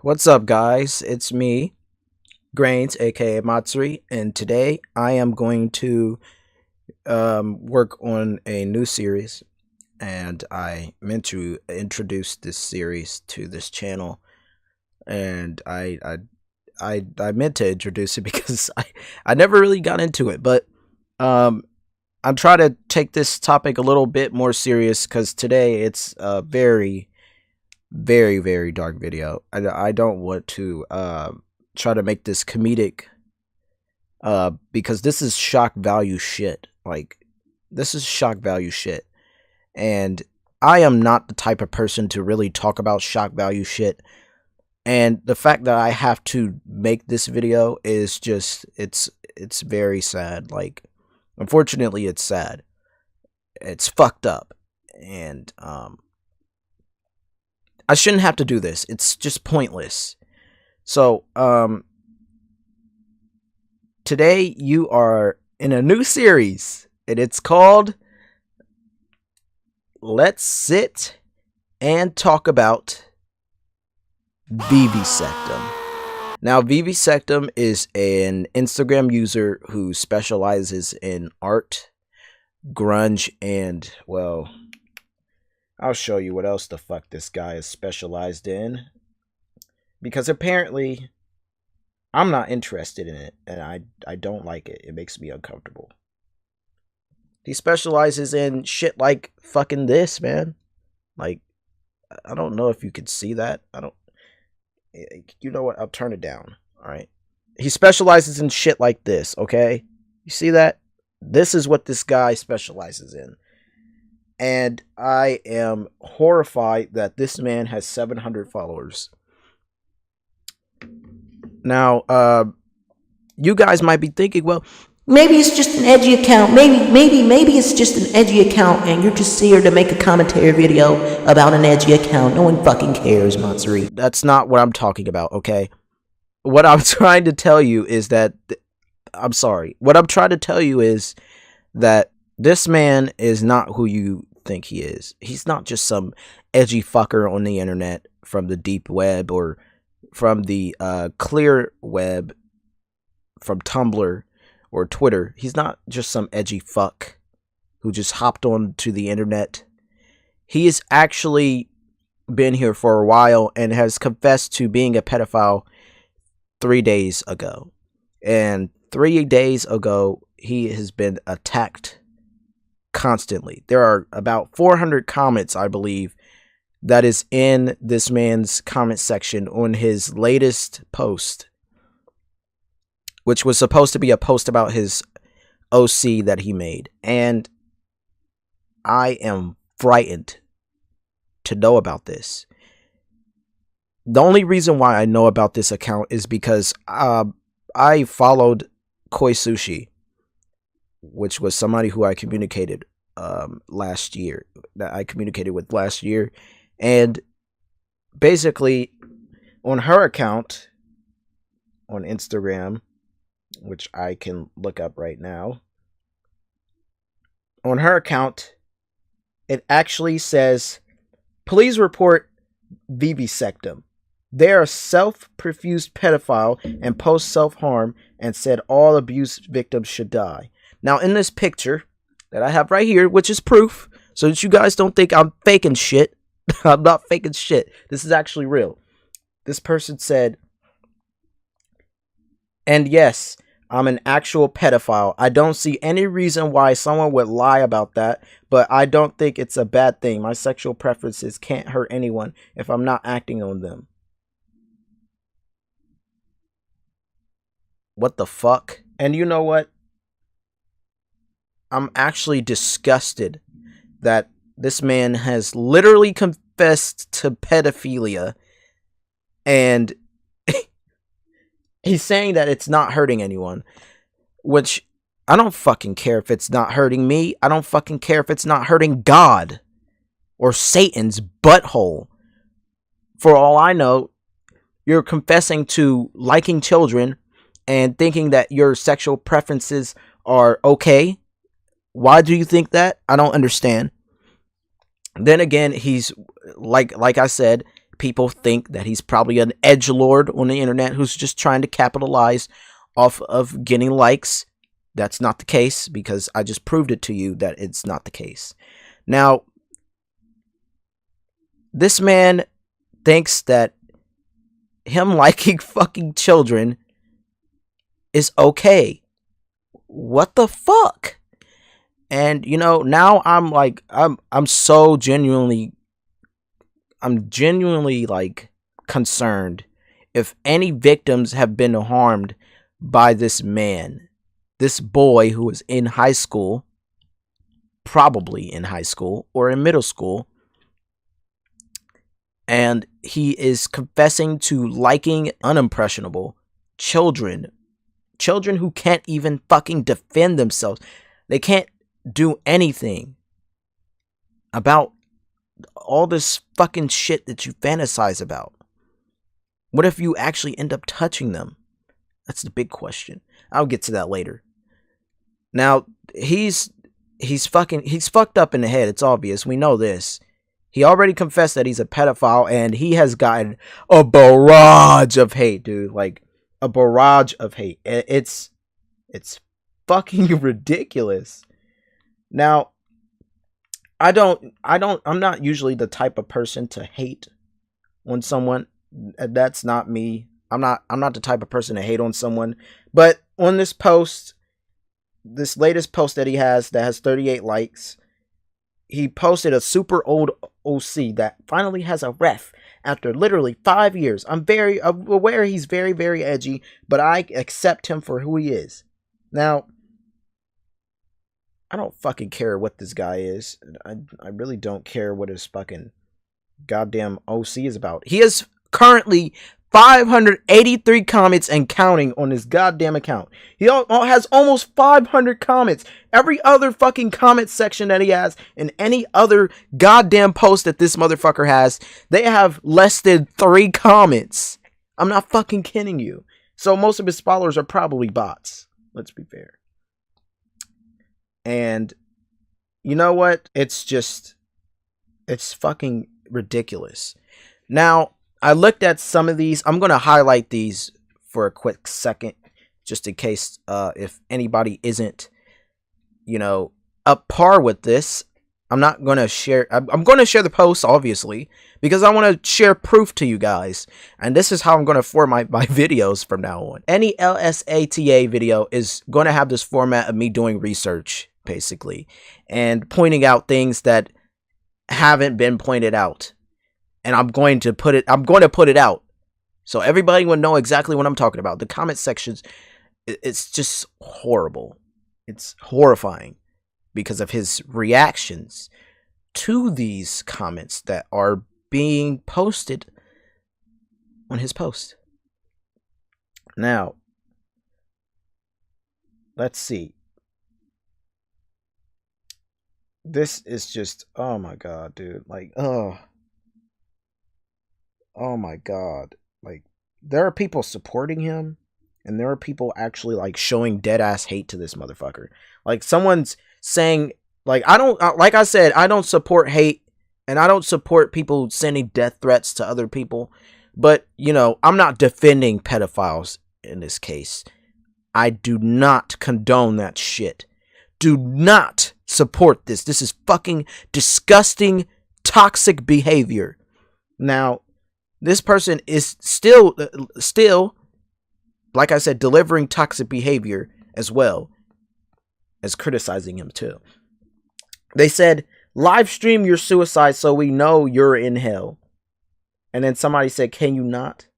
What's up, guys? It's me, Grains, aka Matsuri, and today I am going to work on a new series. And I meant to introduce this series to this channel, and I meant to introduce it because I never really got into it, but um, I'm trying to take this topic a little bit more serious because today it's a very very dark video. I don't want to try to make this comedic because this is shock value shit. Like, this is shock value shit, and I am not the type of person to really talk about shock value shit. And the fact that I have to make this video is just it's very sad. Like, unfortunately, it's sad. It's fucked up, and I shouldn't have to do this. It's just pointless. So, today you are in a new series, and it's called Let's Sit and Talk About Vivisectum. Now, Vivisectum is an Instagram user who specializes in art, grunge, and, well, I'll show you what else the fuck this guy is specialized in. Because apparently, I'm not interested in it, and I don't like it. It makes me uncomfortable. He specializes in shit like fucking this, man. Like, I don't know if you could see that. You know what? I'll turn it down, alright? He specializes in shit like this, okay? You see that? This is what this guy specializes in. And I am horrified that this man has 700 followers. Now, you guys might be thinking, well, Maybe it's just an edgy account. Maybe it's just an edgy account, and you're just here to make a commentary video about an edgy account. No one fucking cares, Matsuri. that's not what I'm talking about, okay? What I'm trying to tell you is that, I'm sorry. What I'm trying to tell you is that this man is not who you think he is. He's not just some edgy fucker on the internet from the deep web or from the clear web, from Tumblr or Twitter. He's not just some edgy fuck who just hopped onto the internet. He has actually been here for a while and has confessed to being a pedophile 3 days ago. And 3 days ago, he has been attacked constantly. There are about 400 comments, I believe, that is in this man's comment section on his latest post, which was supposed to be a post about his OC that he made. And I am frightened to know about this. The only reason why I know about this account is because I followed Koi Sushi, which was somebody who I communicated last year, and basically on her account on Instagram, which I can look up right now, on her account it actually says, please report Vivisectum. They're a self-profused pedophile and post self-harm and said all abuse victims should die. Now, in this picture that I have right here, which is proof, so that you guys don't think I'm faking shit. I'm not faking shit. This is actually real. This person said, and yes, I'm an actual pedophile. I don't see any reason why someone would lie about that, but I don't think it's a bad thing. My sexual preferences can't hurt anyone if I'm not acting on them. What the fuck? And you know what? I'm actually disgusted that this man has literally confessed to pedophilia, and he's saying that it's not hurting anyone, which I don't fucking care if it's not hurting me. I don't fucking care if it's not hurting God or Satan's butthole. For all I know, you're confessing to liking children and thinking that your sexual preferences are okay. Why do you think that? I don't understand. Then again, he's like I said, People think that he's probably an edgelord on the internet who's just trying to capitalize off of getting likes. That's not the case, because I just proved it to you that it's not the case. Now, this man thinks that him liking fucking children is okay. What the fuck? And now I'm like, I'm genuinely like concerned if any victims have been harmed by this man, this boy who is in high school, probably in high school or in middle school, and he is confessing to liking unimpressionable children who can't even fucking defend themselves. They can't do anything about all this fucking shit that you fantasize about. What if you actually end up touching them? That's the big question. I'll get to that later. Now, he's fucked up in the head. It's obvious. We know this. He already confessed that he's a pedophile, and he has gotten a barrage of hate, dude. Like, a barrage of hate. It's fucking ridiculous. Now, I'm not usually the type of person to hate on someone. That's not me. I'm not the type of person to hate on someone. But on this post, this latest post that he has that has 38 likes, he posted a super old OC that finally has a ref after literally 5 years. I'm aware he's very, very edgy, but I accept him for who he is. Now, I don't fucking care what this guy is. I really don't care what his fucking goddamn OC is about. He is currently 583 comments and counting on his goddamn account. He has almost 500 comments. Every other fucking comment section that he has in any other goddamn post that this motherfucker has, they have less than 3 comments. I'm not fucking kidding you. So most of his followers are probably bots. Let's be fair. And you know what? It's fucking ridiculous. Now, I looked at some of these. I'm going to highlight these for a quick second, just in case if anybody isn't, up par with this. I'm not going to share. I'm going to share the post, obviously, because I want to share proof to you guys. And this is how I'm going to form my videos from now on. Any LSATA video is going to have this format of me doing research, basically, and pointing out things that haven't been pointed out. And I'm going to put it out so everybody will know exactly what I'm talking about. The comment sections, it's just horrible. It's horrifying because of his reactions to these comments that are being posted on his post. Now, let's see. This is just, oh my god, dude. Like, oh my god. Like, there are people supporting him, and there are people actually like showing dead ass hate to this motherfucker. Like, someone's saying, like, like I said, I don't support hate, and I don't support people sending death threats to other people. But, I'm not defending pedophiles in this case. I do not condone that shit. Do not support this. This is fucking disgusting, toxic behavior. Now, this person is still, like I said, delivering toxic behavior as well as criticizing him too. They said, live stream your suicide so we know you're in hell. And then somebody said, can you not?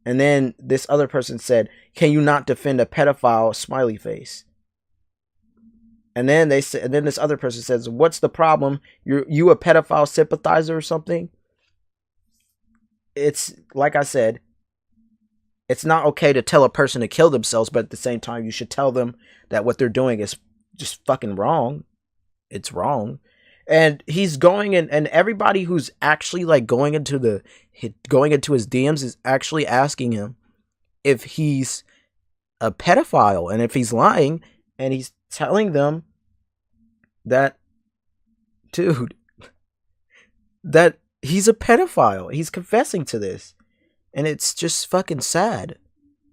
And then this other person said, can you not defend a pedophile? Smiley face. And then they said, and then this other person says, what's the problem? You a pedophile sympathizer or something? It's like I said, it's not okay to tell a person to kill themselves, but at the same time, you should tell them that what they're doing is just fucking wrong. It's wrong. And he's going in, and everybody who's actually like going into his DMs is actually asking him if he's a pedophile and if he's lying, and he's telling them that, dude, that He's a pedophile. He's confessing to this. And it's just fucking sad.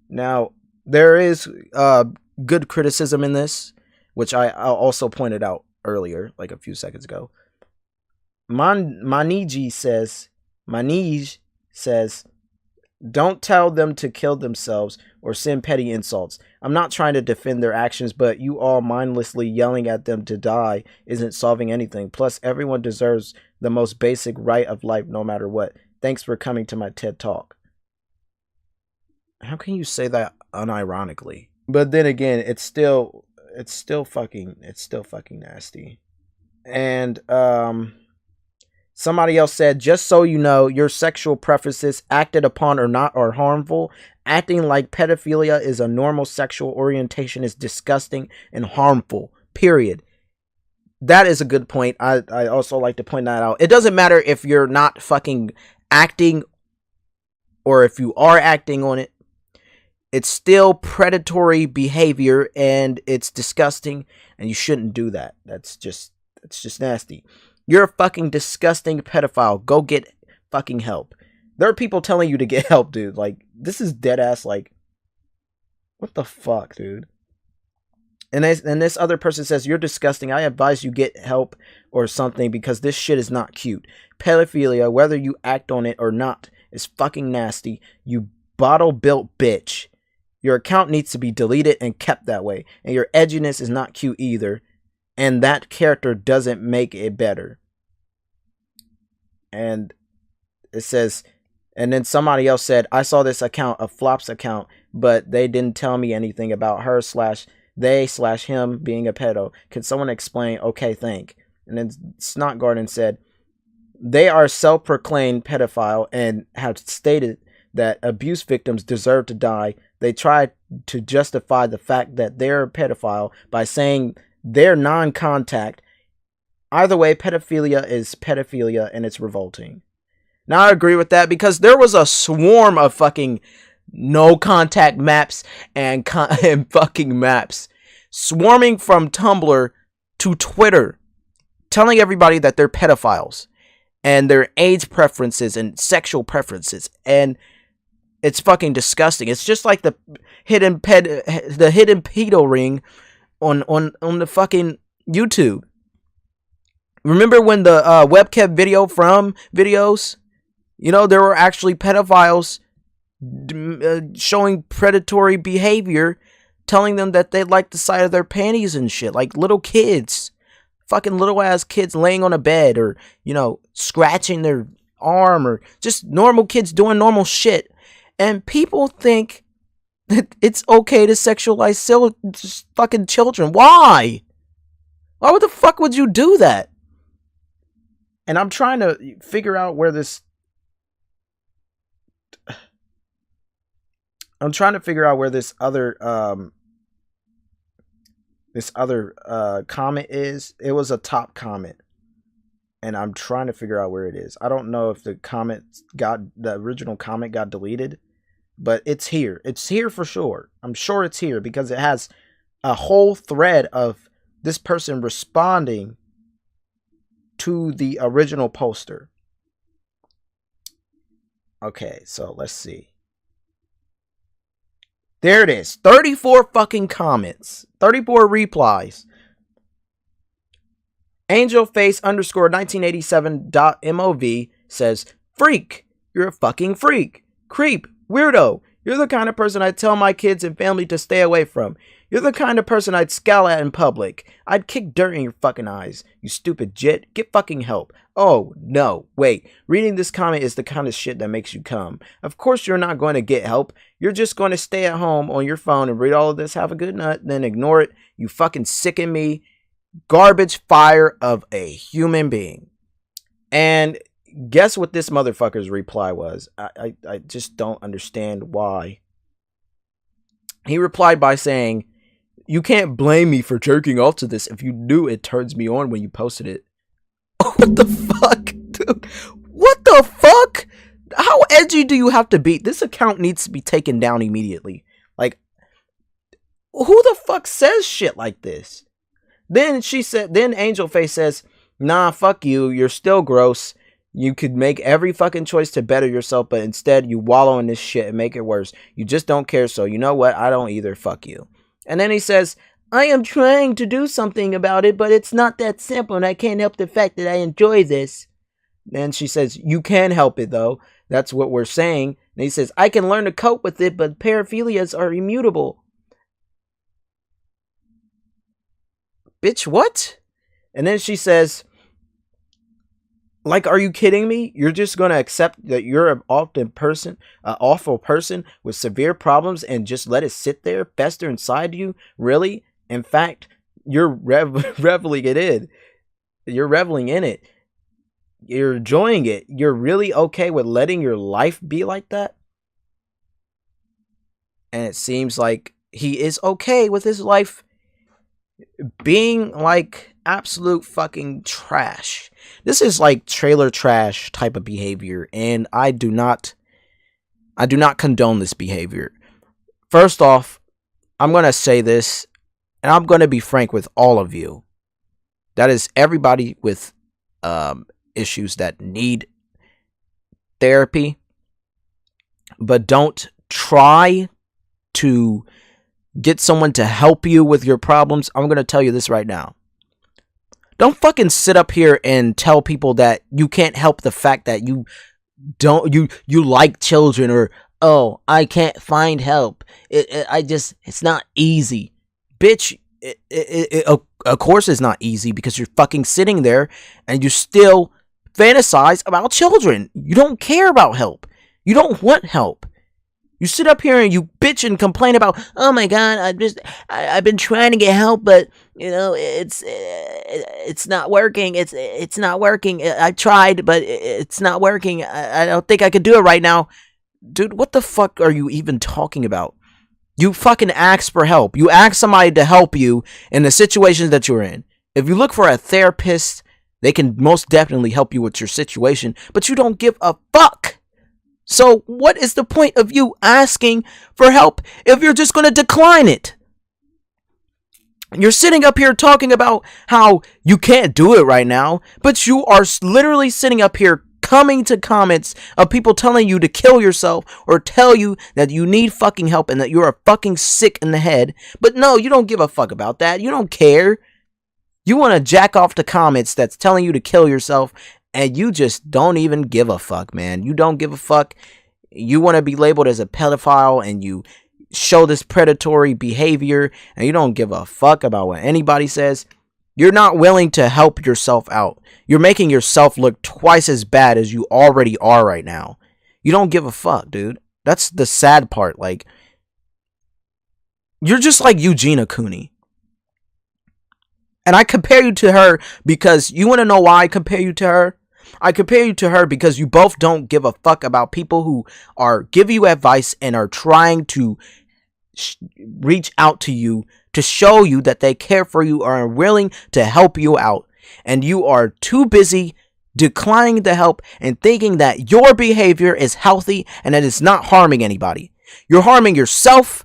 Now, there is good criticism in this, which I also pointed out earlier, like a few seconds ago. Manij says, don't tell them to kill themselves or send petty insults. I'm not trying to defend their actions, but you all mindlessly yelling at them to die isn't solving anything. Plus, everyone deserves the most basic right of life no matter what. Thanks for coming to my TED Talk. How can you say that unironically? But then again, it's still fucking nasty. And somebody else said, just so you know, your sexual preferences acted upon or not are harmful. Acting like pedophilia is a normal sexual orientation is disgusting and harmful. Period. That is a good point. I also like to point that out. It doesn't matter if you're not fucking acting or if you are acting on it. It's still predatory behavior and it's disgusting and you shouldn't do that. That's just nasty. You're a fucking disgusting pedophile. Go get fucking help. There are people telling you to get help, dude. Like, this is dead ass, like, what the fuck, dude? And this other person says, you're disgusting. I advise you get help or something because this shit is not cute. Pedophilia, whether you act on it or not, is fucking nasty. You bottle-built bitch. Your account needs to be deleted and kept that way. And your edginess is not cute either. And that character doesn't make it better. And it says, and then somebody else said, I saw this account, a Flops account, but they didn't tell me anything about her/they/him being a pedo. Can someone explain? Okay, thank. And then Snot Garden said, they are self-proclaimed pedophile and have stated that abuse victims deserve to die. They try to justify the fact that they're a pedophile by saying they're non-contact. Either way, pedophilia is pedophilia and it's revolting. Now I agree with that because there was a swarm of fucking no contact maps and fucking maps swarming from Tumblr to Twitter telling everybody that they're pedophiles and their age preferences and sexual preferences, and it's fucking disgusting. It's just like the hidden pedo ring on the fucking YouTube. Remember when the webcam video from videos, you know, there were actually pedophiles showing predatory behavior, telling them that they like the sight of their panties and shit, like little kids, fucking little ass kids laying on a bed or, you know, scratching their arm or just normal kids doing normal shit. And people think that it's okay to sexualize fucking children. Why? Why the fuck would you do that? And I'm trying to figure out where this other comment is. It was a top comment, and I'm trying to figure out where it is. I don't know if the original comment got deleted, but it's here. It's here for sure. I'm sure it's here because it has a whole thread of this person responding to the original poster. Okay, so let's see. There it is. 34 fucking comments. 34 replies. Angelface_1987.mov says, freak. You're a fucking freak. Creep. Weirdo. You're the kind of person I'd tell my kids and family to stay away from. You're the kind of person I'd scowl at in public. I'd kick dirt in your fucking eyes. You stupid jit. Get fucking help. Oh, no. Wait. Reading this comment is the kind of shit that makes you come. Of course you're not going to get help. You're just going to stay at home on your phone and read all of this, have a good night, then ignore it. You fucking sicken me. Garbage fire of a human being. And guess what this motherfucker's reply was? I just don't understand why. He replied by saying, you can't blame me for jerking off to this if you knew it turns me on when you posted it. What the fuck, dude? What the fuck? How edgy do you have to be? This account needs to be taken down immediately. Like, who the fuck says shit like this? Then Angel Face says, nah, fuck you. You're still gross. You could make every fucking choice to better yourself, but instead you wallow in this shit and make it worse. You just don't care, so you know what? I don't either. Fuck you. And then he says, I am trying to do something about it, but it's not that simple, and I can't help the fact that I enjoy this. And she says, you can help it, though. That's what we're saying. And he says, I can learn to cope with it, but paraphilias are immutable. Bitch, what? And then she says, like, are you kidding me? You're just going to accept that you're an awful person with severe problems and just let it sit there, fester inside you? Really? In fact, you're reveling it in. You're reveling in it. You're enjoying it. You're really okay with letting your life be like that? And it seems like he is okay with his life being like absolute fucking trash. This is like trailer trash type of behavior, and I do not condone this behavior. First off, I'm going to say this, and I'm going to be frank with all of you. That is everybody with issues that need therapy, but don't try to get someone to help you with your problems. I'm going to tell you this right now. Don't fucking sit up here and tell people that you can't help the fact that you like children, or, oh, I can't find help. It's not easy. Bitch, of course it's not easy, because you're fucking sitting there and you still fantasize about children. You don't care about help. You don't want help. You sit up here and you bitch and complain about, oh my god, I've been trying to get help, but you know it's not working. It's not working. I tried, but it's not working. I don't think I could do it right now, dude. What the fuck are you even talking about? You fucking ask for help. You ask somebody to help you in the situations that you're in. If you look for a therapist, they can most definitely help you with your situation, but you don't give a fuck. So what is the point of you asking for help if you're just going to decline it? You're sitting up here talking about how you can't do it right now, but you are literally sitting up here coming to comments of people telling you to kill yourself or tell you that you need fucking help and that you're fucking sick in the head. But no, you don't give a fuck about that. You don't care. You want to jack off the comments that's telling you to kill yourself, and you just don't even give a fuck, man. You don't give a fuck. You want to be labeled as a pedophile, and you show this predatory behavior, and you don't give a fuck about what anybody says. You're not willing to help yourself out. You're making yourself look twice as bad as you already are right now. You don't give a fuck, dude. That's the sad part. Like, you're just like Eugenia Cooney. And I compare you to her because you want to know why I compare you to her? I compare you to her because you both don't give a fuck about people who are giving you advice and are trying to reach out to you to show you that they care for you or are willing to help you out. And you are too busy declining the help and thinking that your behavior is healthy and that it's not harming anybody. You're harming yourself,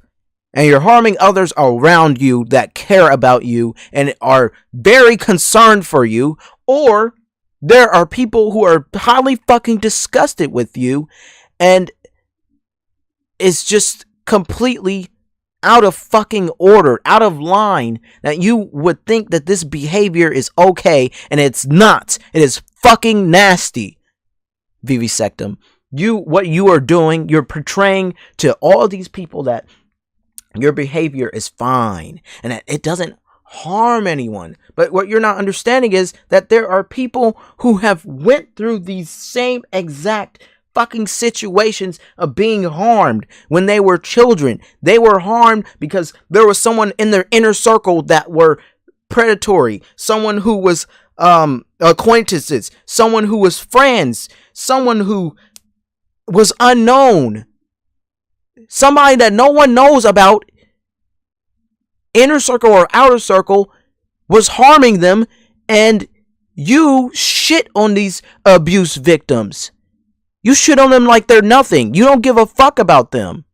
and you're harming others around you that care about you and are very concerned for you. Or there are people who are highly fucking disgusted with you, and it's just completely out of fucking order, out of line, that you would think that this behavior is okay, and it's not. It is fucking nasty. Vivisectum. What you are doing, you're portraying to all these people that your behavior is fine and that it doesn't harm anyone. But what you're not understanding is that there are people who have went through these same exact fucking situations of being harmed when they were children. They were harmed because there was someone in their inner circle that were predatory, someone who was acquaintances, someone who was friends, someone who was unknown, somebody that no one knows about, inner circle or outer circle, was harming them, and you shit on these abuse victims. You shit on them like they're nothing. You don't give a fuck about them.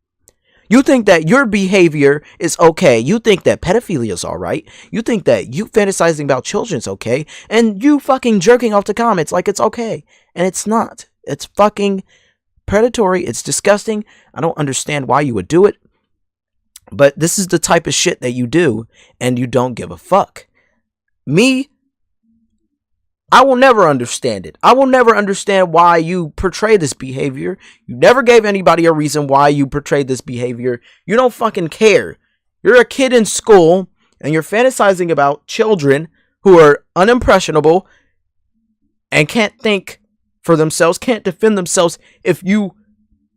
You think that your behavior is okay. You think that pedophilia is alright. You think that you fantasizing about children is okay. And you fucking jerking off the comments like it's okay. And it's not. It's fucking predatory. It's disgusting. I don't understand why you would do it. But this is the type of shit that you do. And you don't give a fuck. Me, I will never understand it. I will never understand why you portray this behavior. You never gave anybody a reason why you portrayed this behavior. You don't fucking care. You're a kid in school and you're fantasizing about children who are unimpressionable and can't think for themselves, can't defend themselves if you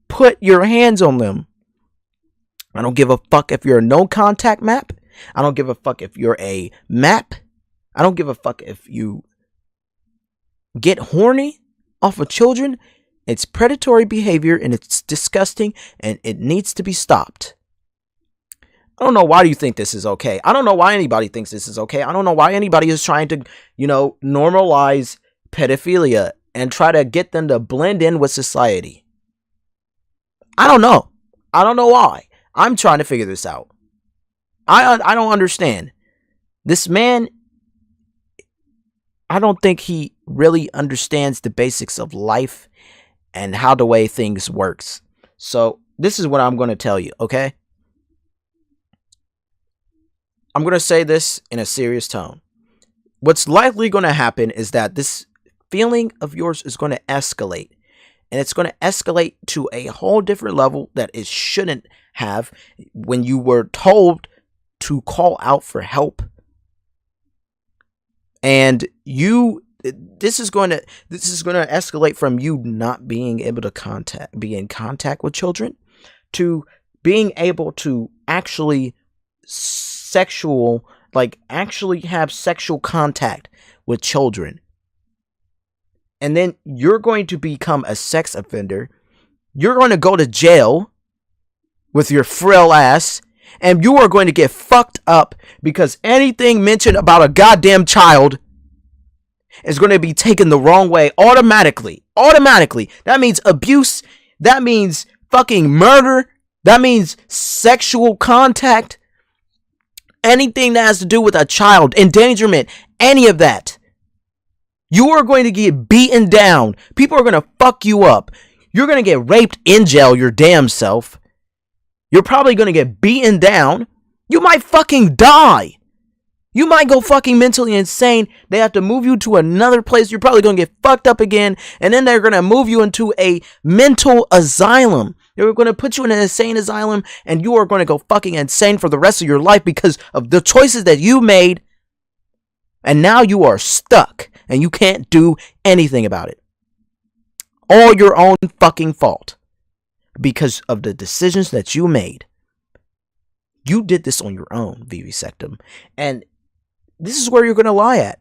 put your hands on them. I don't give a fuck if you're a no contact map. I don't give a fuck if you're a map. I don't give a fuck if you get horny off of children. It's predatory behavior and it's disgusting and it needs to be stopped. I don't know why you think this is okay. I don't know why anybody thinks this is okay. I don't know why anybody is trying to, normalize pedophilia and try to get them to blend in with society. I don't know. I don't know why. I'm trying to figure this out. I don't understand. This man, I don't think he really understands the basics of life and how the way things works. So this is what I'm going to tell you, okay? I'm going to say this in a serious tone. What's likely going to happen is that this feeling of yours is going to escalate. And it's going to escalate to a whole different level that it shouldn't have when you were told to call out for help. And this is going to escalate from you not being able to be in contact with children to being able to actually have sexual contact with children. And then you're going to become a sex offender. You're going to go to jail with your frail ass. And you are going to get fucked up because anything mentioned about a goddamn child is going to be taken the wrong way automatically. Automatically. That means abuse. That means fucking murder. That means sexual contact. Anything that has to do with a child, endangerment, any of that. You are going to get beaten down. People are going to fuck you up. You're going to get raped in jail, your damn self. You're probably going to get beaten down. You might fucking die. You might go fucking mentally insane. They have to move you to another place. You're probably going to get fucked up again. And then they're going to move you into a mental asylum. They're going to put you in an insane asylum. And you are going to go fucking insane for the rest of your life because of the choices that you made. And now you are stuck. And you can't do anything about it. All your own fucking fault. Because of the decisions that you made. You did this on your own, Vivisectum. And this is where you're going to lie at.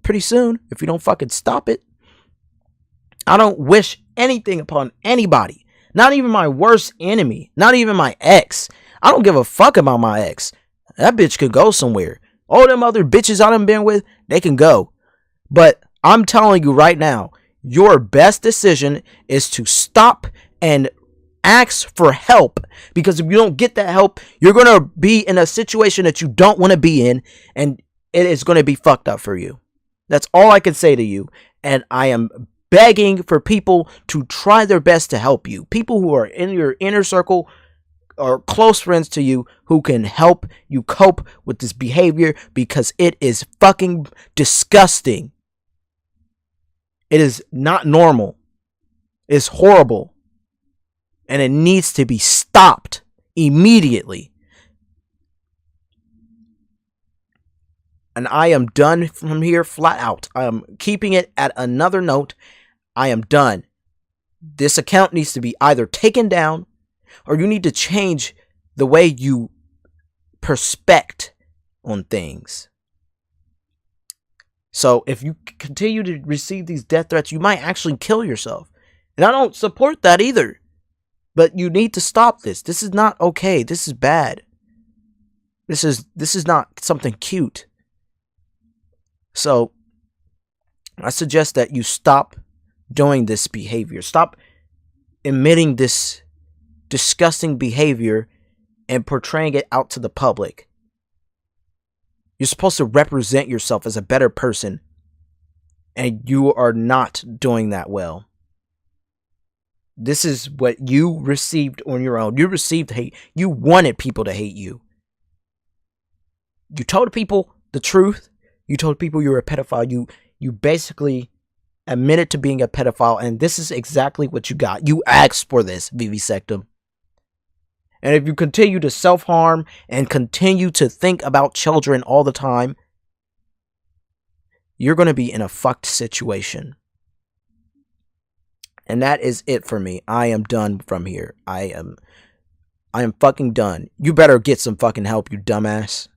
Pretty soon, if you don't fucking stop it. I don't wish anything upon anybody. Not even my worst enemy. Not even my ex. I don't give a fuck about my ex. That bitch could go somewhere. All them other bitches I done been with, they can go. But I'm telling you right now, your best decision is to stop and ask for help. Because if you don't get that help, you're going to be in a situation that you don't want to be in. And it is going to be fucked up for you. That's all I can say to you. And I am begging for people to try their best to help you. People who are in your inner circle or close friends to you who can help you cope with this behavior. Because it is fucking disgusting. It is not normal. It's horrible. And it needs to be stopped immediately. And I am done from here flat out. I am keeping it at another note. I am done. This account needs to be either taken down or you need to change the way you perspect on things. So if you continue to receive these death threats, you might actually kill yourself. And I don't support that either. But you need to stop this. This is not okay. This is bad. This is not something cute. So I suggest that you stop doing this behavior. Stop emitting this disgusting behavior and portraying it out to the public. You're supposed to represent yourself as a better person, and you are not doing that well. This is what you received on your own. You received hate. You wanted people to hate you. You told people the truth. You told people you were a pedophile. You basically admitted to being a pedophile, and this is exactly what you got. You asked for this, Vivisectum. And if you continue to self-harm and continue to think about children all the time, you're going to be in a fucked situation. And that is it for me. I am done from here. I am fucking done. You better get some fucking help, you dumbass.